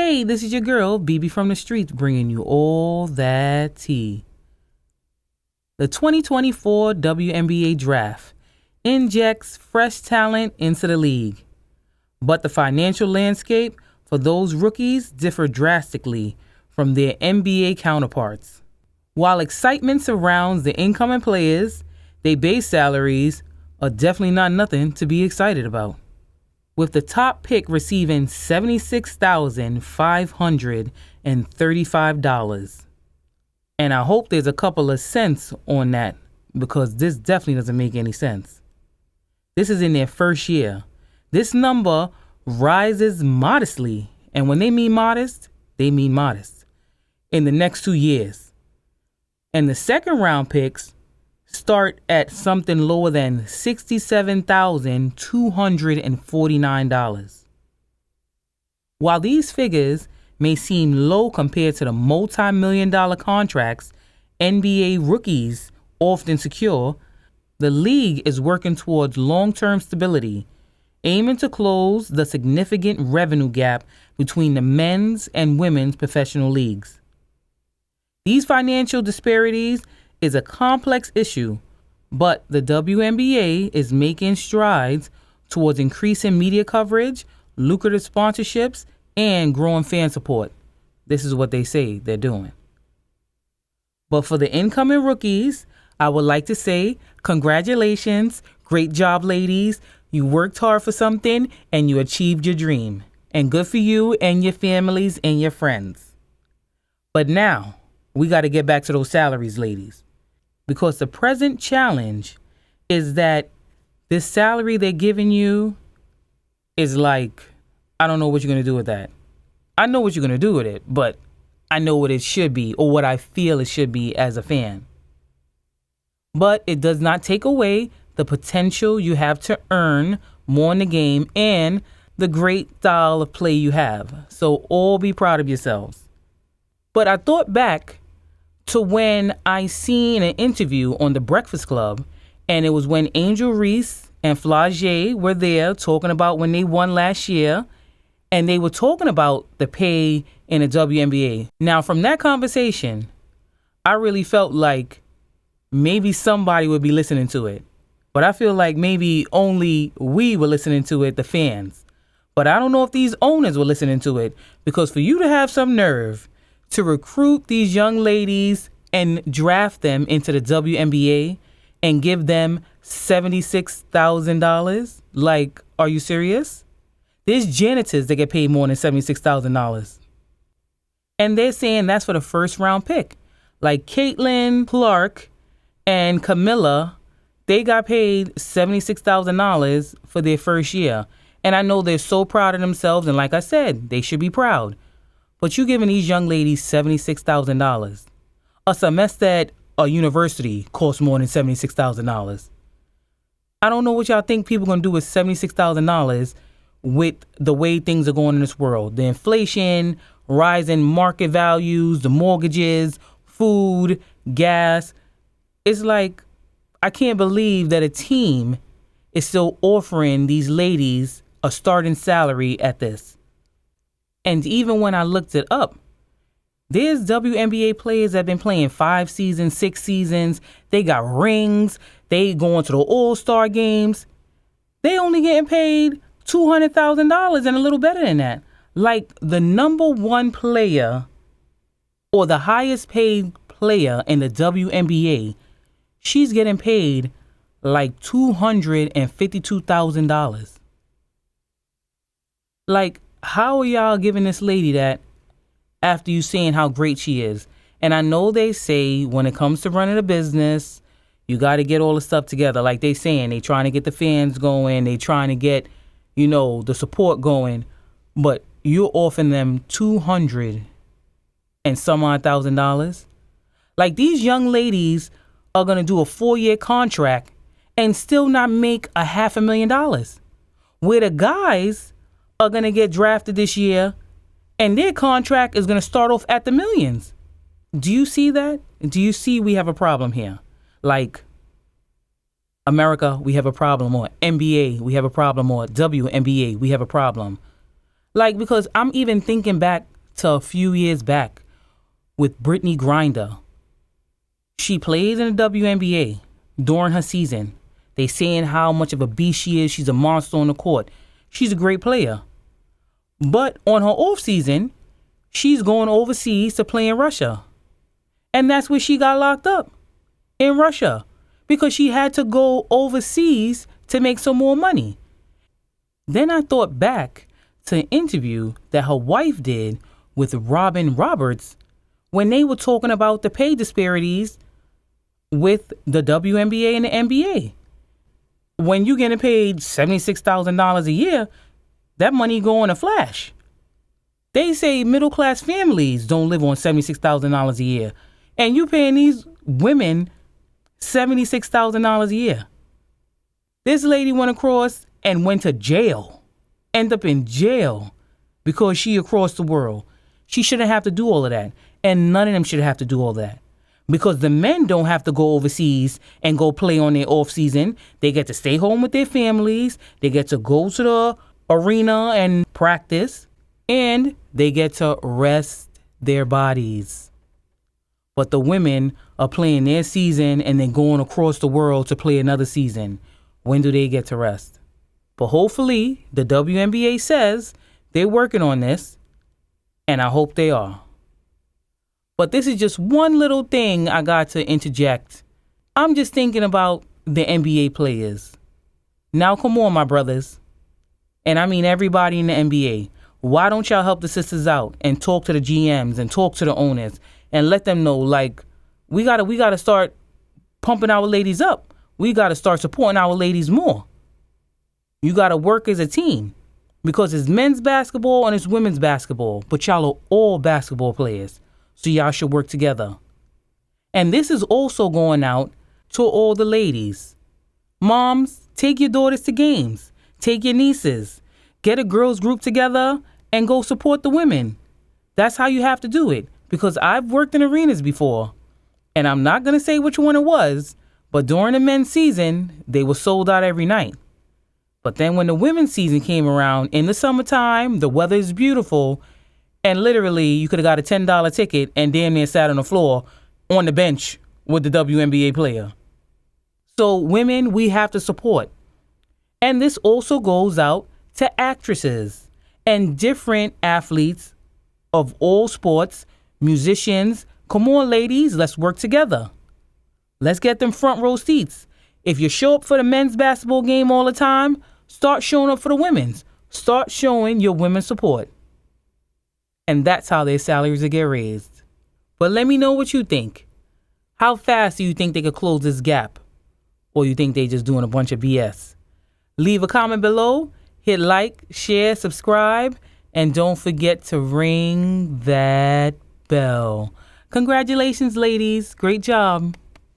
Hey, this is your girl, BB from the streets, bringing you all that tea. The 2024 WNBA Draft injects fresh talent into the league, but the financial landscape for those rookies differ drastically from their NBA counterparts. While excitement surrounds the incoming players, their base salaries are definitely not nothing to be excited about. With the top pick receiving $76,535. And I hope there's a couple of cents on that, because this definitely doesn't make any sense. This is in their first year. This number rises modestly, and when they mean modest, they mean modest, in the next 2 years. And the second round picks start at something lower than $67,249. While these figures may seem low compared to the multi-million-dollar contracts NBA rookies often secure, the league is working towards long-term stability, aiming to close the significant revenue gap between the men's and women's professional leagues. These financial disparities is a complex issue, but the WNBA is making strides towards increasing media coverage, lucrative sponsorships, and growing fan support. This is what they say they're doing. But for the incoming rookies, I would like to say congratulations, great job, ladies. You worked hard for something and you achieved your dream. And good for you and your families and your friends. But now, we got to get back to those salaries, ladies. Because the present challenge is that this salary they're giving you is like, I don't know what you're going to do with that. I know what you're going to do with it, but I know what it should be, or what I feel it should be as a fan. But it does not take away the potential you have to earn more in the game and the great style of play you have. So all be proud of yourselves. But I thought back to when I seen an interview on The Breakfast Club, and it was when Angel Reese and Flau'jae were there talking about when they won last year, and they were talking about the pay in the WNBA. Now, from that conversation, I really felt like maybe somebody would be listening to it. But I feel like maybe only we were listening to it, the fans. But I don't know if these owners were listening to it, because for you to have some nerve to recruit these young ladies and draft them into the WNBA and give them $76,000? Like, are you serious? There's janitors that get paid more than $76,000. And they're saying that's for the first round pick. Like Caitlin Clark and Camilla, they got paid $76,000 for their first year. And I know they're so proud of themselves. And like I said, they should be proud. But you're giving these young ladies $76,000. A semester at a university costs more than $76,000. I don't know what y'all think people going to do with $76,000 with the way things are going in this world. The inflation, rising market values, the mortgages, food, gas. It's like, I can't believe that a team is still offering these ladies a starting salary at this. And even when I looked it up, there's WNBA players that have been playing 5 seasons, 6 seasons. They got rings. They going to the All-Star games. They only getting paid $200,000 and a little better than that. Like the number one player or the highest paid player in the WNBA, she's getting paid like $252,000. Like, how are y'all giving this lady that after you saying how great she is? And I know they say when it comes to running a business, you got to get all the stuff together. Like they saying, they trying to get the fans going. They trying to get, the support going. But you're offering them $200 and some odd $1,000. Like, these young ladies are going to do a 4-year contract and still not make $500,000. Where the guys are going to get drafted this year and their contract is going to start off at the millions. Do you see that? Do you see we have a problem here? Like, America, we have a problem, or NBA, we have a problem, or WNBA, we have a problem. Like, because I'm even thinking back to a few years back with Brittany Griner. She played in the WNBA during her season. They saying how much of a beast she is. She's a monster on the court. She's a great player. But on her off season, she's going overseas to play in Russia. And that's where she got locked up, in Russia, because she had to go overseas to make some more money. Then I thought back to an interview that her wife did with Robin Roberts when they were talking about the pay disparities with the WNBA and the NBA. When you're getting paid $76,000 a year, that money go in a flash. They say middle-class families don't live on $76,000 a year. And you paying these women $76,000 a year. This lady went across and went to jail. End up in jail because she across the world. She shouldn't have to do all of that. And none of them should have to do all that. Because the men don't have to go overseas and go play on their off season. They get to stay home with their families. They get to go to the arena and practice. And they get to rest their bodies. But the women are playing their season and then going across the world to play another season. When do they get to rest? But hopefully, the WNBA says they're working on this. And I hope they are. But this is just one little thing I got to interject. I'm just thinking about the NBA players. Now, come on, my brothers. And I mean everybody in the NBA. Why don't y'all help the sisters out and talk to the GMs and talk to the owners and let them know, like, we gotta start pumping our ladies up. We gotta start supporting our ladies more. You gotta work as a team because it's men's basketball and it's women's basketball. But y'all are all basketball players. So y'all should work together. And this is also going out to all the ladies. Moms, take your daughters to games. Take your nieces. Get a girls group together and go support the women. That's how you have to do it. Because I've worked in arenas before. And I'm not going to say which one it was. But during the men's season, they were sold out every night. But then when the women's season came around, in the summertime, the weather is beautiful. And literally, you could have got a $10 ticket and damn near sat on the floor on the bench with the WNBA player. So women, we have to support. And this also goes out to actresses and different athletes of all sports, musicians. Come on, ladies, let's work together. Let's get them front row seats. If you show up for the men's basketball game all the time, start showing up for the women's. Start showing your women support. And that's how their salaries will get raised. But let me know what you think. How fast do you think they could close this gap? Or you think they just doing a bunch of BS? Leave a comment below, hit like, share, subscribe, and don't forget to ring that bell. Congratulations, ladies. Great job.